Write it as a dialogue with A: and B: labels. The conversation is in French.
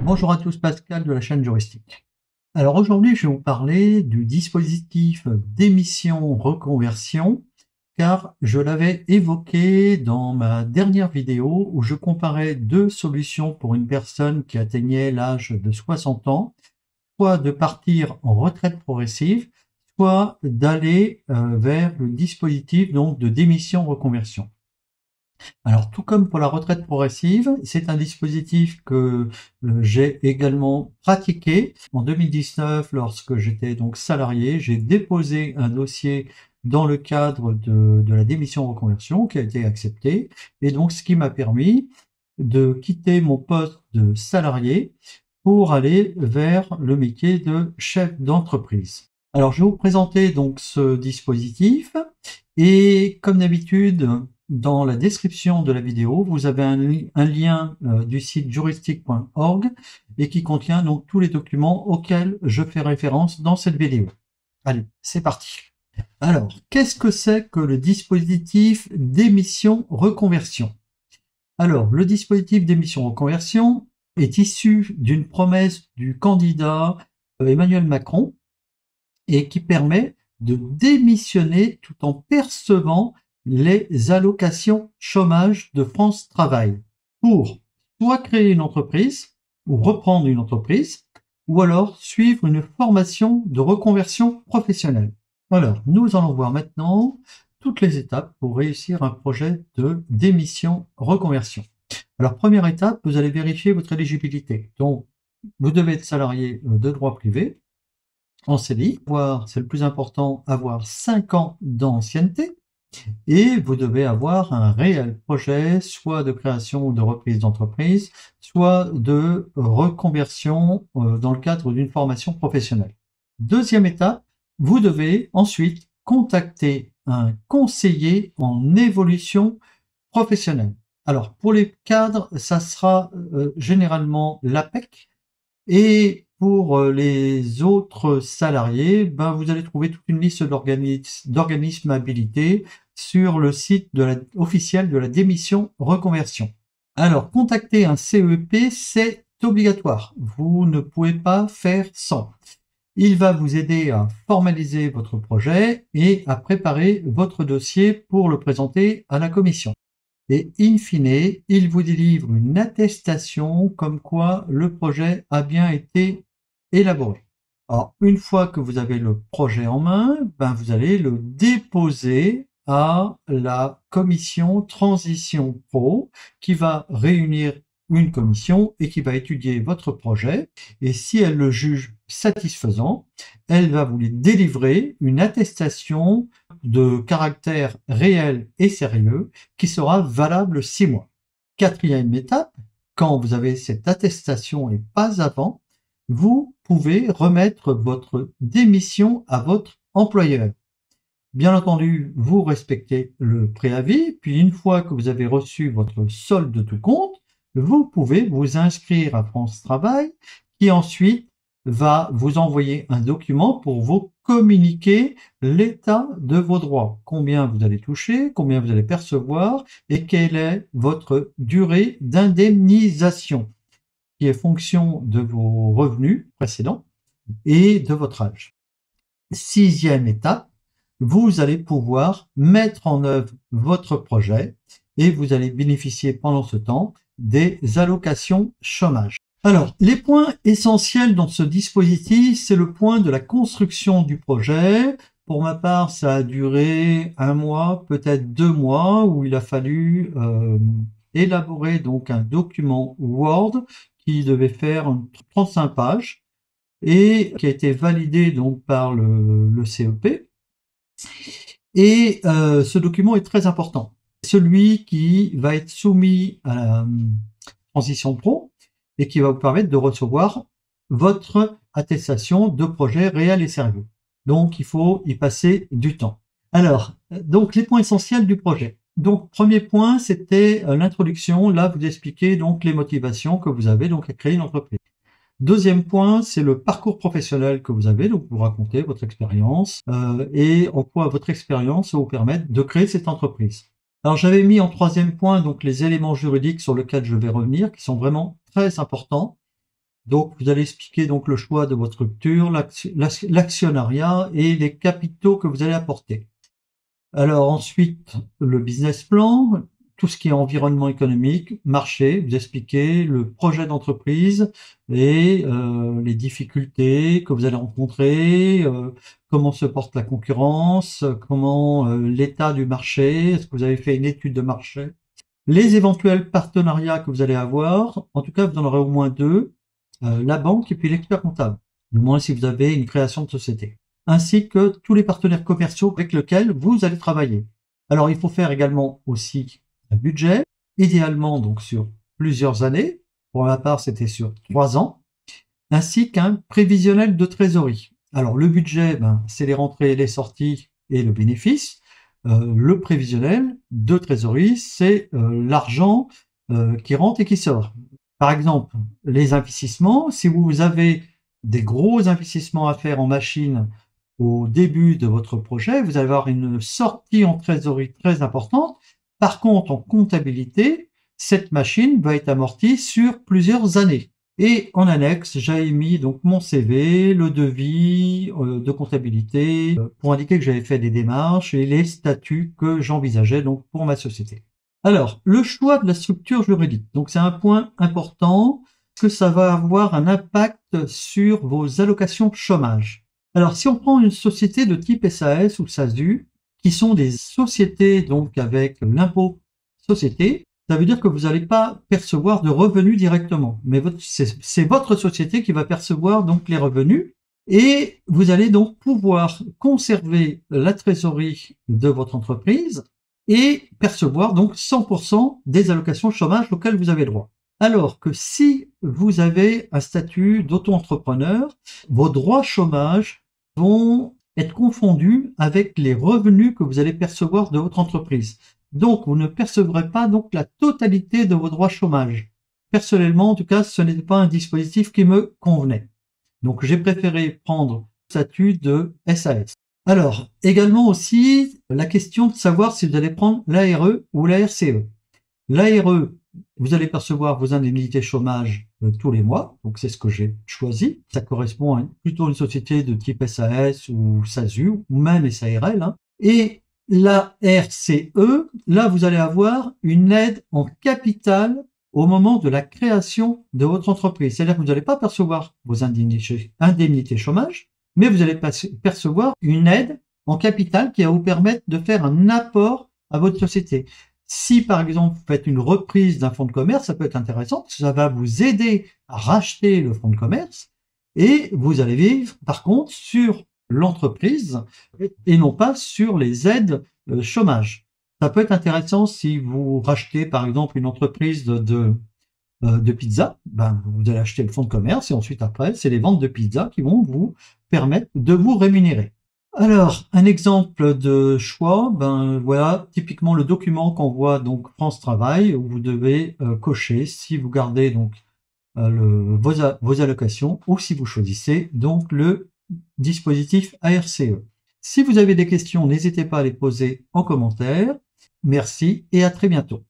A: Bonjour à tous, Pascal de la chaîne Juristique. Alors aujourd'hui, je vais vous parler du dispositif d'émission reconversion, car je l'avais évoqué dans ma dernière vidéo où je comparais deux solutions pour une personne qui atteignait l'âge de 60 ans, soit de partir en retraite progressive, soit d'aller vers le dispositif donc de démission reconversion. Alors, tout comme pour la retraite progressive, c'est un dispositif que j'ai également pratiqué. En 2019, lorsque j'étais donc salarié, j'ai déposé un dossier dans le cadre de la démission reconversion qui a été accepté. Et donc, ce qui m'a permis de quitter mon poste de salarié pour aller vers le métier de chef d'entreprise. Alors, je vais vous présenter donc ce dispositif et comme d'habitude, dans la description de la vidéo, vous avez un lien du site juristique.org et qui contient donc tous les documents auxquels je fais référence dans cette vidéo. Allez, c'est parti. Alors, qu'est-ce que c'est que le dispositif d'émission reconversion? Alors, le dispositif d'émission reconversion est issu d'une promesse du candidat Emmanuel Macron et qui permet de démissionner tout en percevant les allocations chômage de France Travail pour soit créer une entreprise ou reprendre une entreprise ou alors suivre une formation de reconversion professionnelle. Alors, nous allons voir maintenant toutes les étapes pour réussir un projet de démission reconversion. Alors, première étape, vous allez vérifier votre éligibilité. Donc, vous devez être salarié de droit privé en CDI, c'est le plus important, avoir 5 ans d'ancienneté, et vous devez avoir un réel projet, soit de création ou de reprise d'entreprise, soit de reconversion dans le cadre d'une formation professionnelle. Deuxième étape, vous devez ensuite contacter un conseiller en évolution professionnelle. Alors, pour les cadres, ça sera généralement l'APEC, et pour les autres salariés, vous allez trouver toute une liste d'organismes habilités sur le site officiel de la démission reconversion. Alors, contacter un CEP, c'est obligatoire. Vous ne pouvez pas faire sans. Il va vous aider à formaliser votre projet et à préparer votre dossier pour le présenter à la commission. Et in fine, il vous délivre une attestation comme quoi le projet a bien été élaboré. Alors, une fois que vous avez le projet en main, vous allez le déposer à la commission Transition Pro qui va réunir une commission et qui va étudier votre projet. Et si elle le juge satisfaisant, elle va vous délivrer une attestation de caractère réel et sérieux qui sera valable 6 mois. Quatrième étape, quand vous avez cette attestation et pas avant, vous pouvez remettre votre démission à votre employeur. Bien entendu, vous respectez le préavis, puis une fois que vous avez reçu votre solde de tout compte, vous pouvez vous inscrire à France Travail, qui ensuite va vous envoyer un document pour vous communiquer l'état de vos droits. Combien vous allez toucher, combien vous allez percevoir et quelle est votre durée d'indemnisation, qui est fonction de vos revenus précédents et de votre âge. Sixième étape, vous allez pouvoir mettre en œuvre votre projet et vous allez bénéficier pendant ce temps des allocations chômage. Alors, les points essentiels dans ce dispositif, c'est le point de la construction du projet. Pour ma part, ça a duré 1 mois, peut-être 2 mois, où il a fallu élaborer donc un document Word qui devait faire 35 pages et qui a été validé donc par le CEP. Et ce document est très important. Celui qui va être soumis à la Transition Pro et qui va vous permettre de recevoir votre attestation de projet réel et sérieux. Donc, il faut y passer du temps. Alors, donc les points essentiels du projet. Donc, premier point, c'était l'introduction. Là, vous expliquez donc les motivations que vous avez donc à créer une entreprise. Deuxième point, c'est le parcours professionnel que vous avez, donc vous racontez votre expérience et en quoi votre expérience va vous permettre de créer cette entreprise. Alors j'avais mis en troisième point donc les éléments juridiques sur lesquels je vais revenir, qui sont vraiment très importants. Donc, vous allez expliquer donc le choix de votre structure, l'actionnariat et les capitaux que vous allez apporter. Alors ensuite, le business plan, tout ce qui est environnement économique, marché, vous expliquez le projet d'entreprise et les difficultés que vous allez rencontrer, comment se porte la concurrence, comment l'état du marché, est-ce que vous avez fait une étude de marché, les éventuels partenariats que vous allez avoir, en tout cas vous en aurez au moins deux, la banque et puis l'expert comptable, du moins si vous avez une création de société, ainsi que tous les partenaires commerciaux avec lesquels vous allez travailler. Alors il faut faire également aussi un budget, idéalement donc sur plusieurs années, pour ma part c'était sur 3 ans, ainsi qu'un prévisionnel de trésorerie. Alors le budget, c'est les rentrées, les sorties et le bénéfice. Le prévisionnel de trésorerie, c'est l'argent qui rentre et qui sort. Par exemple, les investissements, si vous avez des gros investissements à faire en machine au début de votre projet, vous allez avoir une sortie en trésorerie très importante. Par contre, en comptabilité, cette machine va être amortie sur plusieurs années. Et en annexe, j'avais mis donc mon CV, le devis de comptabilité pour indiquer que j'avais fait des démarches et les statuts que j'envisageais donc pour ma société. Alors, le choix de la structure juridique. Donc, c'est un point important que ça va avoir un impact sur vos allocations chômage. Alors, si on prend une société de type SAS ou SASU, qui sont des sociétés donc avec l'impôt société, ça veut dire que vous n'allez pas percevoir de revenus directement, mais c'est votre société qui va percevoir donc les revenus et vous allez donc pouvoir conserver la trésorerie de votre entreprise et percevoir donc 100% des allocations chômage auxquelles vous avez droit. Alors que si vous avez un statut d'auto-entrepreneur, vos droits chômage vont être confondus avec les revenus que vous allez percevoir de votre entreprise. Donc, vous ne percevrez pas donc la totalité de vos droits chômage. Personnellement, en tout cas, ce n'était pas un dispositif qui me convenait. Donc, j'ai préféré prendre le statut de SAS. Alors, également aussi, la question de savoir si vous allez prendre l'ARE ou la RCE. L'ARE, vous allez percevoir vos indemnités chômage tous les mois, donc c'est ce que j'ai choisi. Ça correspond à plutôt une société de type SAS ou SASU, ou même SARL. Hein. Et la RCE, là vous allez avoir une aide en capital au moment de la création de votre entreprise. C'est-à-dire que vous n'allez pas percevoir vos indemnités chômage, mais vous allez percevoir une aide en capital qui va vous permettre de faire un apport à votre société. Si par exemple vous faites une reprise d'un fonds de commerce, ça peut être intéressant, parce que ça va vous aider à racheter le fonds de commerce et vous allez vivre par contre sur l'entreprise et non pas sur les aides chômage. Ça peut être intéressant si vous rachetez par exemple une entreprise de pizza, vous allez acheter le fonds de commerce et ensuite après c'est les ventes de pizza qui vont vous permettre de vous rémunérer. Alors, un exemple de choix, voilà, typiquement le document qu'envoie donc France Travail, où vous devez cocher si vous gardez donc vos allocations ou si vous choisissez donc le dispositif ARCE. Si vous avez des questions, n'hésitez pas à les poser en commentaire. Merci et à très bientôt.